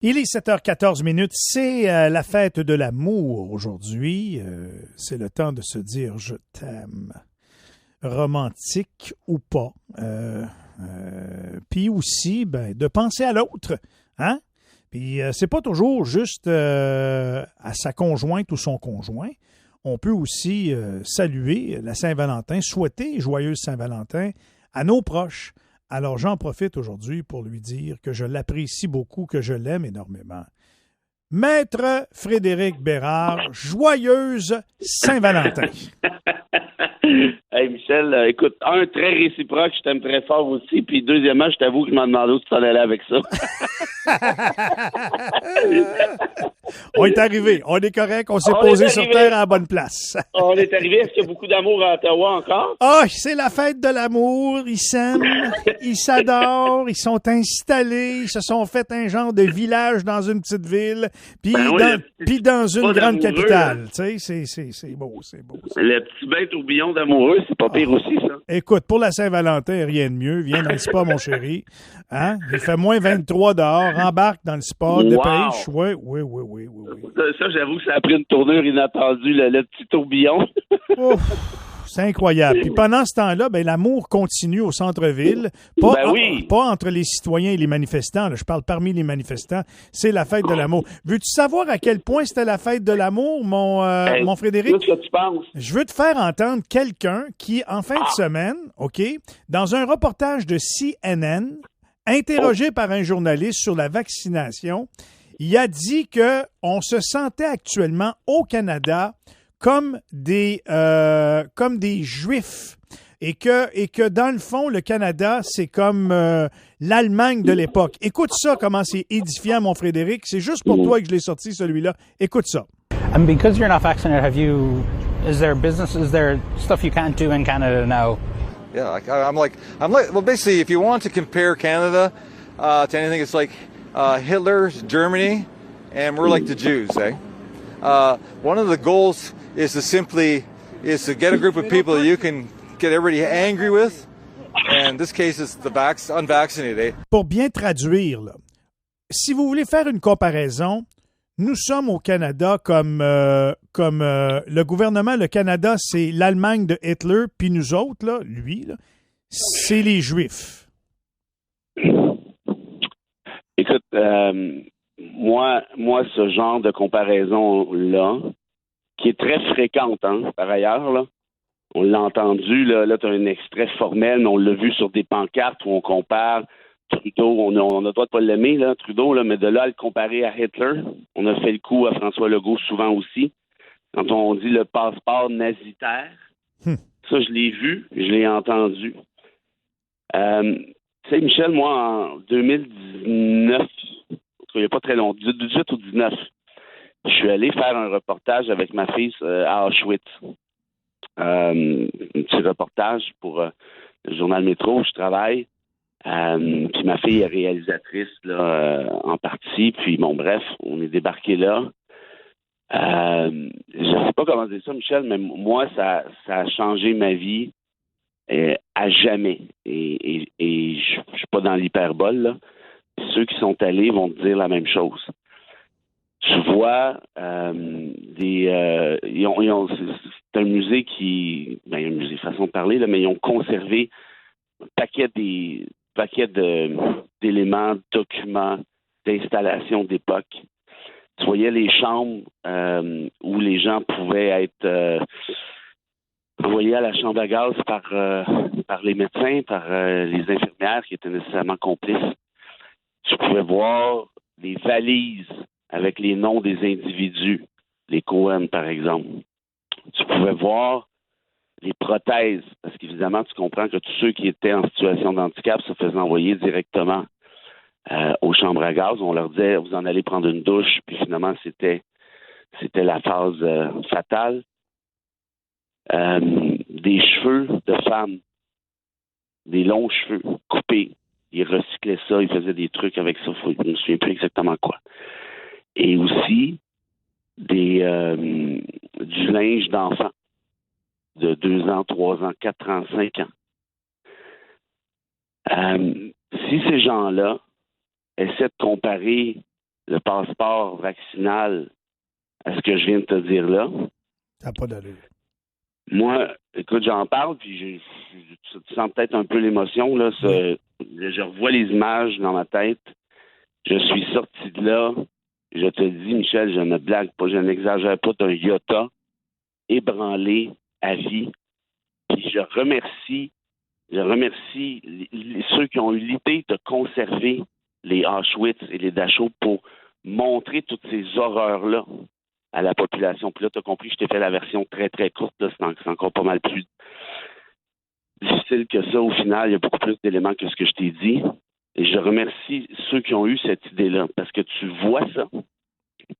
Il est 7h14 minutes. C'est la fête de l'amour aujourd'hui. C'est le temps de se dire je t'aime. Romantique ou pas. Puis aussi, de penser à l'autre. Hein? Puis c'est pas toujours juste à sa conjointe ou son conjoint. On peut aussi saluer la Saint-Valentin, souhaiter joyeuse Saint-Valentin à nos proches. Alors, j'en profite aujourd'hui pour lui dire que je l'apprécie beaucoup, que je l'aime énormément. Maître Frédéric Bérard, joyeuse Saint-Valentin. Hey Michel, écoute, très réciproque, je t'aime très fort aussi, puis deuxièmement, je t'avoue que je m'en demandais où tu t'en allais avec ça. On est arrivé, on est correct, on s'est posé sur terre à la bonne place. On est arrivé, est-ce qu'il y a beaucoup d'amour à Ottawa encore? Ah, c'est la fête de l'amour, ils s'aiment, ils s'adorent, ils sont installés, ils se sont fait un genre de village dans une petite ville, puis dans une grande capitale. Tu sais, c'est beau, c'est beau. Le petit bain tourbillon d'amoureux, c'est pas pire aussi, ça. Écoute, pour la Saint-Valentin, rien de mieux. Viens dans le spa, mon chéri. Hein? Il fait moins 23 dehors. Embarque dans le spa, dépêche. Oui. Ça, j'avoue que ça a pris une tournure inattendue, le petit tourbillon. Ouf, c'est incroyable. Puis pendant ce temps-là, l'amour continue au centre-ville. Pas entre les citoyens et les manifestants. Là, je parle parmi les manifestants. C'est la fête de l'amour. Veux-tu savoir à quel point c'était la fête de l'amour, mon Frédéric? Qu'est-ce que tu penses? Je veux te faire entendre quelqu'un qui, en fin de semaine, OK, dans un reportage de CNN, interrogé par un journaliste sur la vaccination, il a dit qu'on se sentait actuellement au Canada comme des Juifs et que dans le fond, le Canada, c'est comme l'Allemagne de l'époque. Écoute ça, comment c'est édifiant, mon Frédéric. C'est juste pour toi que je l'ai sorti, celui-là. Écoute ça. And because you're not vaccinated, is there stuff you can't do in Canada now? Yeah, well, basically, if you want to compare Canada to anything, it's like Hitler's Germany, and we're like the Jews, eh? One of the goals is to get a group of people that you can get everybody angry with, and in this case, it's the unvaccinated. Eh? Pour bien traduire, là, si vous voulez faire une comparaison, nous sommes au Canada comme le gouvernement, le Canada, c'est l'Allemagne de Hitler, puis nous autres, là, c'est les Juifs. Écoute, moi, ce genre de comparaison-là, qui est très fréquente, hein, par ailleurs, là, on l'a entendu, là tu as un extrait formel, mais on l'a vu sur des pancartes où on compare Trudeau, on a le droit de pas l'aimer, là, Trudeau, là, mais de là à le comparer à Hitler, on a fait le coup à François Legault souvent aussi. Quand on dit le passeport nazitaire, ça, je l'ai vu, je l'ai entendu. Tu sais, Michel, moi, en 2019, il n'y a pas très long, 18 ou 19, je suis allé faire un reportage avec ma fille à Auschwitz. Un petit reportage pour le journal Métro où je travaille. Puis ma fille est réalisatrice là, en partie. Puis bon, bref, on est débarqué là. Je sais pas comment dire ça, Michel, mais moi, ça a changé ma vie à jamais. Et je suis pas dans l'hyperbole, là. Puis ceux qui sont allés vont te dire la même chose. Tu vois c'est un musée un musée, façon de parler, là, mais ils ont conservé un paquet d'éléments, documents, d'installations d'époque. Tu voyais les chambres où les gens pouvaient être envoyés à la chambre à gaz par les médecins, par les infirmières qui étaient nécessairement complices. Tu pouvais voir les valises avec les noms des individus, les Cohen, par exemple. Tu pouvais voir les prothèses, parce qu'évidemment, tu comprends que tous ceux qui étaient en situation de handicap se faisaient envoyer directement aux chambres à gaz. On leur disait, vous en allez prendre une douche, puis finalement, c'était la phase fatale. Des cheveux de femmes, des longs cheveux coupés. Ils recyclaient ça, ils faisaient des trucs avec ça, je ne me souviens plus exactement quoi. Et aussi du linge d'enfant de 2 ans, 3 ans, 4 ans, 5 ans. Si ces gens-là essaient de comparer le passeport vaccinal à ce que je viens de te dire là. Ça n'a pas d'allure. Moi, écoute, j'en parle, puis tu sens peut-être un peu l'émotion, là. Je revois les images dans ma tête. Je suis sorti de là. Je te dis, Michel, je ne blague pas, je n'exagère pas d'un iota, ébranlé à vie. Puis je remercie ceux qui ont eu l'idée de conserver les Auschwitz et les Dachau pour montrer toutes ces horreurs-là à la population. Puis là, tu as compris, je t'ai fait la version très, très courte. Là, c'est encore pas mal plus difficile que ça. Au final, il y a beaucoup plus d'éléments que ce que je t'ai dit. Et je remercie ceux qui ont eu cette idée-là, parce que tu vois ça,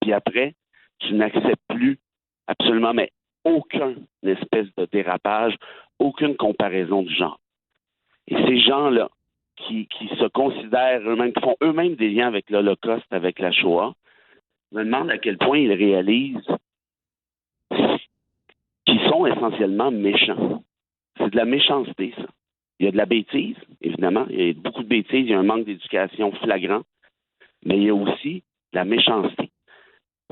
puis après, tu n'acceptes plus absolument, mais aucun espèce de dérapage, aucune comparaison du genre. Et ces gens-là, qui se considèrent eux-mêmes, qui font eux-mêmes des liens avec l'Holocauste, avec la Shoah, me demandent à quel point ils réalisent qu'ils sont essentiellement méchants. C'est de la méchanceté, ça. Il y a de la bêtise, évidemment. Il y a beaucoup de bêtises. Il y a un manque d'éducation flagrant. Mais il y a aussi de la méchanceté.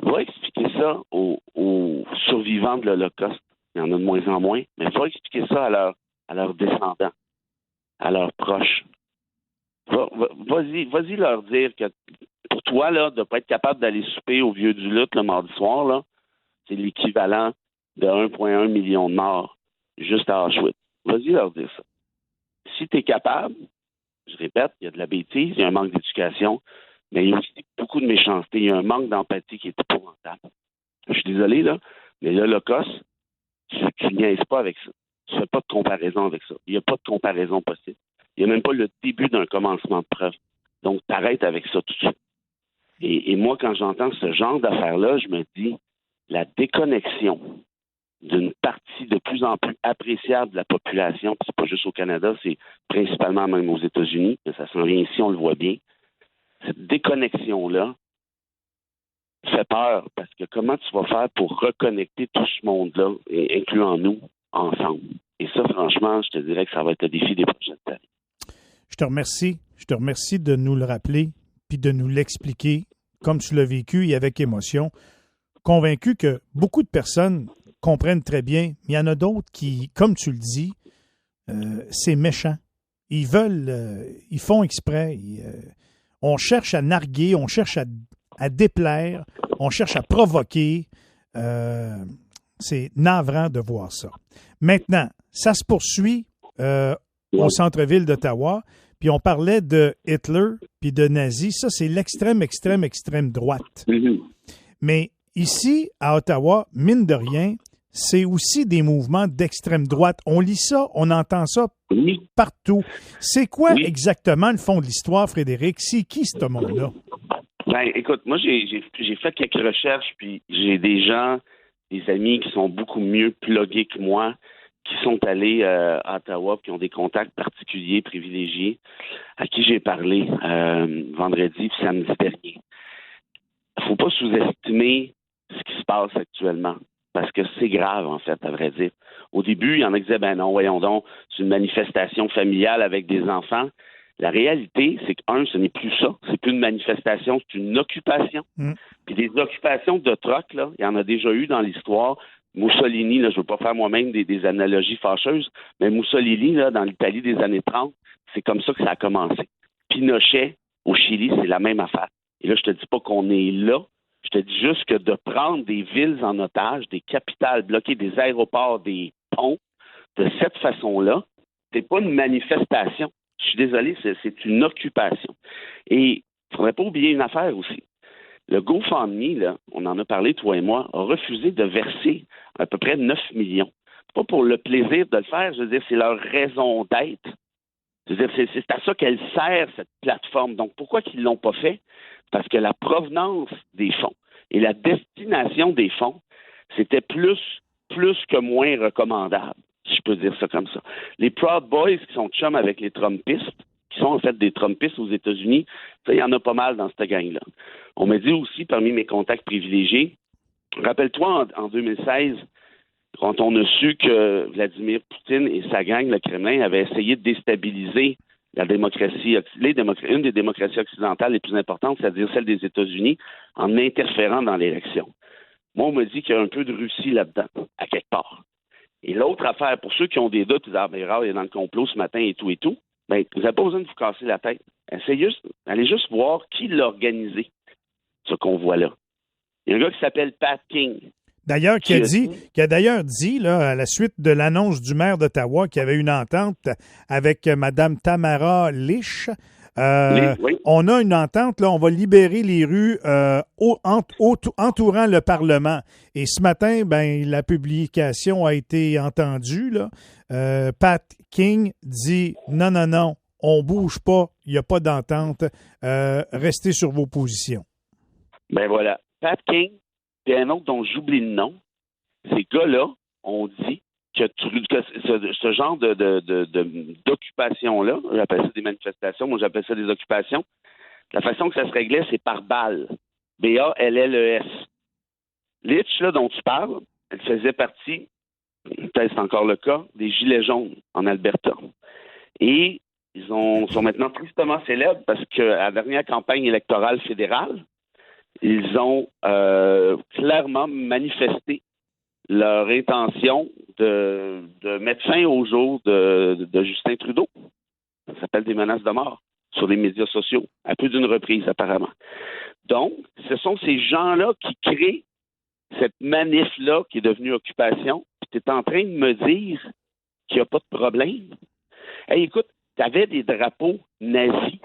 Va expliquer ça aux survivants de l'Holocauste. Il y en a de moins en moins. Mais va expliquer ça à leurs descendants, à leurs proches. Vas-y leur dire que pour toi, là, de ne pas être capable d'aller souper au Vieux du Lutte le mardi soir, là, c'est l'équivalent de 1,1 million de morts juste à Auschwitz. Vas-y leur dire ça. Si tu es capable, je répète, il y a de la bêtise, il y a un manque d'éducation, mais il y a aussi beaucoup de méchanceté, il y a un manque d'empathie qui est épouvantable. Je suis désolé, là, mais l'Holocauste, tu niaises pas avec ça. Tu ne fais pas de comparaison avec ça. Il n'y a pas de comparaison possible. Il n'y a même pas le début d'un commencement de preuve. Donc, t'arrêtes avec ça tout de suite. Et moi, quand j'entends ce genre d'affaires-là, je me dis, la déconnexion d'une partie de plus en plus appréciable de la population, puis c'est pas juste au Canada, c'est principalement même aux États-Unis, mais ça s'en vient ici, on le voit bien. Cette déconnexion-là fait peur, parce que comment tu vas faire pour reconnecter tout ce monde-là, incluant nous, ensemble? Et ça, franchement, je te dirais que ça va être le défi des prochaines années. Je te remercie. Je te remercie de nous le rappeler, puis de nous l'expliquer, comme tu l'as vécu et avec émotion. Convaincu que beaucoup de personnes comprennent très bien, mais il y en a d'autres qui, comme tu le dis, c'est méchant. Ils font exprès. On cherche à narguer, on cherche à déplaire, on cherche à provoquer. C'est navrant de voir ça. Maintenant, ça se poursuit au centre-ville d'Ottawa, puis on parlait de Hitler puis de nazis. Ça, c'est l'extrême droite. Mm-hmm. Mais ici, à Ottawa, mine de rien, c'est aussi des mouvements d'extrême droite. On lit ça, on entend ça partout. C'est quoi exactement le fond de l'histoire, Frédéric? C'est qui ce monde-là? Ben, écoute, moi, j'ai fait quelques recherches, puis j'ai des gens, des amis qui sont beaucoup mieux plugués que moi, qui sont allés à Ottawa, qui ont des contacts particuliers, privilégiés, à qui j'ai parlé vendredi et samedi dernier. Il ne faut pas sous-estimer ce qui se passe actuellement, parce que c'est grave, en fait, à vrai dire. Au début, il y en a qui disaient, ben non, voyons donc, c'est une manifestation familiale avec des enfants. La réalité, c'est que, ce n'est plus ça. C'est plus une manifestation, c'est une occupation. Puis des occupations de troc, là, il y en a déjà eu dans l'histoire. Mussolini, là, je ne veux pas faire moi-même des analogies fâcheuses, mais Mussolini, là, dans l'Italie des années 30, c'est comme ça que ça a commencé. Pinochet, au Chili, c'est la même affaire. Et là, je te dis pas qu'on est là. Je te dis juste que de prendre des villes en otage, des capitales, bloquer des aéroports, des ponts, de cette façon-là, c'est pas une manifestation. Je suis désolé, c'est une occupation. Et il ne faudrait pas oublier une affaire aussi. Le GoFundMe, là, on en a parlé, toi et moi, a refusé de verser à peu près 9 millions. C'est pas pour le plaisir de le faire, je veux dire, c'est leur raison d'être. Je veux dire, c'est à ça qu'elle sert, cette plateforme. Donc, pourquoi qu'ils ne l'ont pas fait? Parce que la provenance des fonds et la destination des fonds, c'était plus que moins recommandable, si je peux dire ça comme ça. Les Proud Boys qui sont chums avec les Trumpistes, qui sont en fait des Trumpistes aux États-Unis, ça, il y en a pas mal dans cette gang-là. On m'a dit aussi, parmi mes contacts privilégiés, rappelle-toi, en 2016, quand on a su que Vladimir Poutine et sa gang, le Kremlin, avaient essayé de déstabiliser une des démocraties occidentales les plus importantes, c'est-à-dire celle des États-Unis, en interférant dans l'élection. Moi, on me dit qu'il y a un peu de Russie là-dedans, à quelque part. Et l'autre affaire, pour ceux qui ont des doutes, ils disent, ah, ben, il est dans le complot ce matin et tout, ben, vous n'avez pas besoin de vous casser la tête. Allez juste voir qui l'a organisé, ce convoi-là. Il y a un gars qui s'appelle Pat King. D'ailleurs, qui a d'ailleurs dit, là, à la suite de l'annonce du maire d'Ottawa qu'il y avait une entente avec Mme Tamara Lich, Oui. on a une entente, là, on va libérer les rues entourant le Parlement. Et ce matin, ben, la publication a été entendue, là. Pat King dit non, on bouge pas, il n'y a pas d'entente, restez sur vos positions. Ben voilà. Pat King, puis un autre dont j'oublie le nom, ces gars-là ont dit que ce genre d'occupation-là, j'appelle ça des manifestations, moi j'appelle ça des occupations, la façon que ça se réglait, c'est par balle. B-A-L-L-E-S. Litch, là, dont tu parles, elle faisait partie, peut-être c'est encore le cas, des Gilets jaunes en Alberta. Et ils sont maintenant tristement célèbres parce qu'à la dernière campagne électorale fédérale, ils ont clairement manifesté leur intention de mettre fin au jour de Justin Trudeau. Ça s'appelle des menaces de mort sur les médias sociaux, à plus d'une reprise apparemment. Donc, ce sont ces gens-là qui créent cette manif-là qui est devenue occupation. Tu es en train de me dire qu'il n'y a pas de problème. Hey, écoute, tu avais des drapeaux nazis.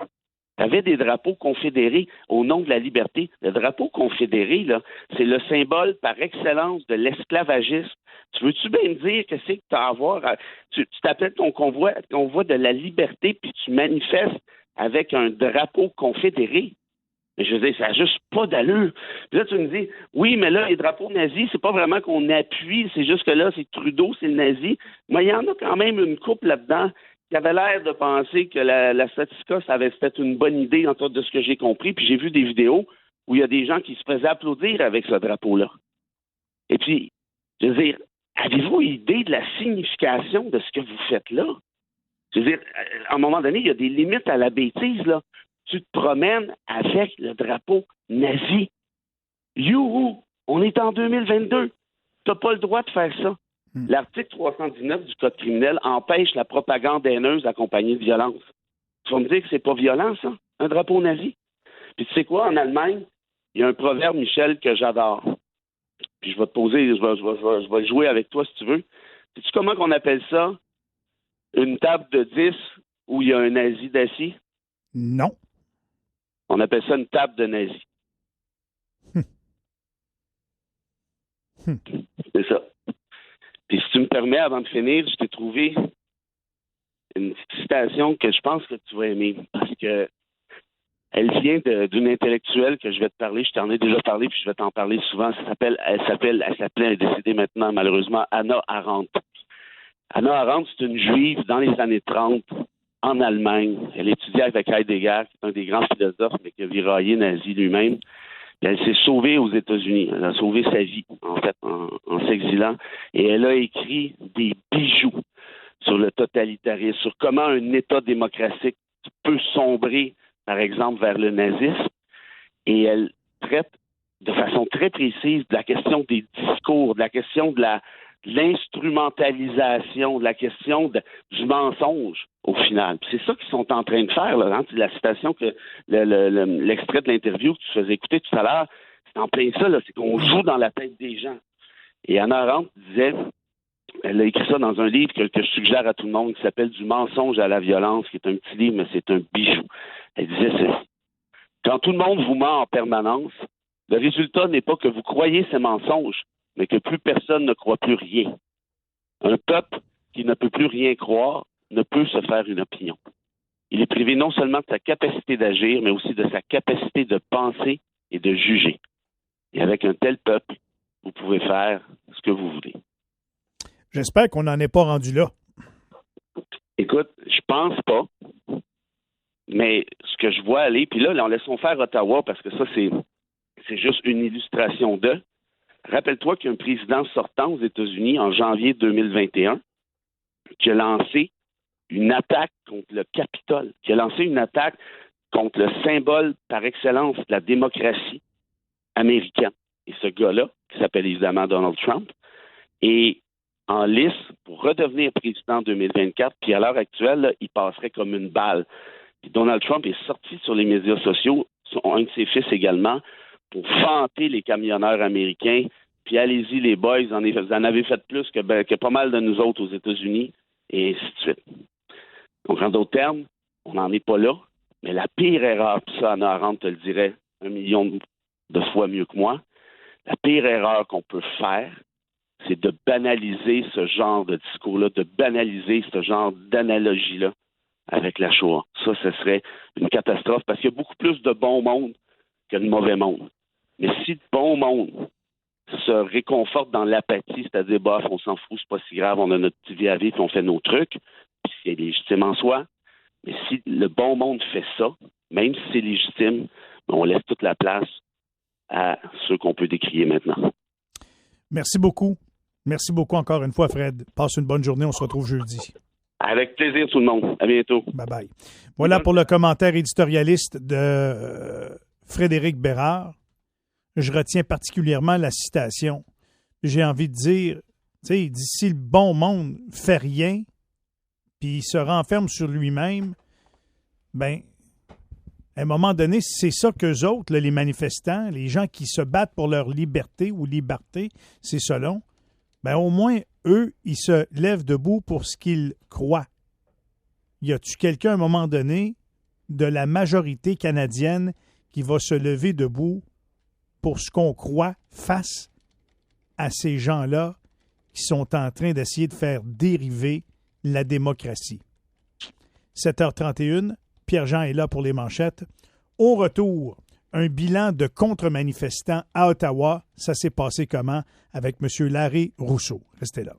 Tu avais des drapeaux confédérés au nom de la liberté. Le drapeau confédéré, là, c'est le symbole par excellence de l'esclavagisme. Tu veux-tu bien me dire que c'est que tu as à voir? Tu t'appelles ton convoi de la liberté, puis tu manifestes avec un drapeau confédéré. Mais je veux dire, ça n'a juste pas d'allure. Puis là, tu me dis, oui, mais là, les drapeaux nazis, c'est pas vraiment qu'on appuie, c'est juste que là, c'est Trudeau, c'est le nazi. Mais il y en a quand même une couple là-dedans qui avait l'air de penser que la Statica, ça avait fait une bonne idée, en tout cas de ce que j'ai compris. Puis j'ai vu des vidéos où il y a des gens qui se faisaient applaudir avec ce drapeau-là. Et puis, je veux dire, avez-vous idée de la signification de ce que vous faites là? Je veux dire, à un moment donné, il y a des limites à la bêtise, là. Tu te promènes avec le drapeau nazi. Youhou! On est en 2022. Tu n'as pas le droit de faire ça. L'article 319 du Code criminel empêche la propagande haineuse accompagnée de violence. Tu vas me dire que c'est pas violent, ça, un drapeau nazi? Puis tu sais quoi, en Allemagne, il y a un proverbe, Michel, que j'adore. Puis je vais te poser, je vais jouer avec toi si tu veux. Sais-tu comment on appelle ça? Une table de 10 où il y a un nazi assis? Non. On appelle ça une table de nazi. C'est ça. Puis si tu me permets, avant de finir, je t'ai trouvé une petite citation que je pense que tu vas aimer parce que elle vient d'une intellectuelle que je vais te parler. Je t'en ai déjà parlé, puis je vais t'en parler souvent. Elle s'appelait, elle est décédée maintenant, malheureusement, Hannah Arendt. Hannah Arendt, c'est une juive dans les années 30 en Allemagne. Elle étudiait avec Heidegger, qui est un des grands philosophes, mais qui a viraillé nazi lui-même. Puis elle s'est sauvée aux États-Unis. Elle a sauvé sa vie, en fait, en s'exilant. Et elle a écrit des bijoux sur le totalitarisme, sur comment un État démocratique peut sombrer, par exemple, vers le nazisme. Et elle traite de façon très précise de la question des discours, de la question de l'instrumentalisation, de la question du mensonge, au final. Puis c'est ça qu'ils sont en train de faire, là, hein? La citation que l'extrait de l'interview que tu faisais écouter tout à l'heure, c'est en plein ça, là, c'est qu'on joue dans la tête des gens. Et Hannah Arendt disait, elle a écrit ça dans un livre que je suggère à tout le monde, qui s'appelle Du mensonge à la violence, qui est un petit livre, mais c'est un bijou. Elle disait ceci: quand tout le monde vous ment en permanence, le résultat n'est pas que vous croyez ces mensonges, mais que plus personne ne croit plus rien. Un peuple qui ne peut plus rien croire ne peut se faire une opinion. Il est privé non seulement de sa capacité d'agir, mais aussi de sa capacité de penser et de juger. Et avec un tel peuple, vous pouvez faire ce que vous voulez. J'espère qu'on n'en est pas rendu là. Écoute, je pense pas, mais ce que je vois aller, puis là, laissons faire Ottawa, parce que ça, c'est juste une illustration de. Rappelle-toi qu'il y a un président sortant aux États-Unis en janvier 2021 qui a lancé une attaque contre le Capitole, qui a lancé une attaque contre le symbole par excellence de la démocratie américaine. Et ce gars-là, qui s'appelle évidemment Donald Trump, est en lice pour redevenir président en 2024, puis à l'heure actuelle, là, il passerait comme une balle. Puis Donald Trump est sorti sur les médias sociaux, un de ses fils également, pour vanter les camionneurs américains, puis allez-y les boys, vous en avez fait plus que pas mal de nous autres aux États-Unis, et ainsi de suite. Donc, en d'autres termes, on n'en est pas là, mais la pire erreur, puis ça, Anna Arendt te le dirait 1 million de fois mieux que moi, la pire erreur qu'on peut faire, c'est de banaliser ce genre de discours-là, de banaliser ce genre d'analogie-là avec la Shoah. Ça, ce serait une catastrophe parce qu'il y a beaucoup plus de bon monde que de mauvais monde. Mais si le bon monde se réconforte dans l'apathie, c'est-à-dire, bof, on s'en fout, c'est pas si grave, on a notre petit vie à vivre, puis on fait nos trucs, puis c'est légitime en soi. Mais si le bon monde fait ça, même si c'est légitime, on laisse toute la place à ceux qu'on peut décrier maintenant. Merci beaucoup. Merci beaucoup encore une fois, Fred. Passe une bonne journée. On se retrouve jeudi. Avec plaisir, tout le monde. À bientôt. Bye-bye. Voilà pour le commentaire éditorialiste de Frédéric Bérard. Je retiens particulièrement la citation. J'ai envie de dire, tu sais, il dit si le bon monde fait rien, puis il se renferme sur lui-même, ben, à un moment donné, c'est ça qu'eux autres, là, les manifestants, les gens qui se battent pour leur liberté ou liberté, c'est selon, ben au moins, eux, ils se lèvent debout pour ce qu'ils croient. Y a-tu quelqu'un, à un moment donné, de la majorité canadienne qui va se lever debout pour ce qu'on croit face à ces gens-là qui sont en train d'essayer de faire dériver la démocratie? 7h31, Pierre-Jean est là pour les manchettes. Au retour, un bilan de contre-manifestants à Ottawa. Ça s'est passé comment avec M. Larry Rousseau? Restez là.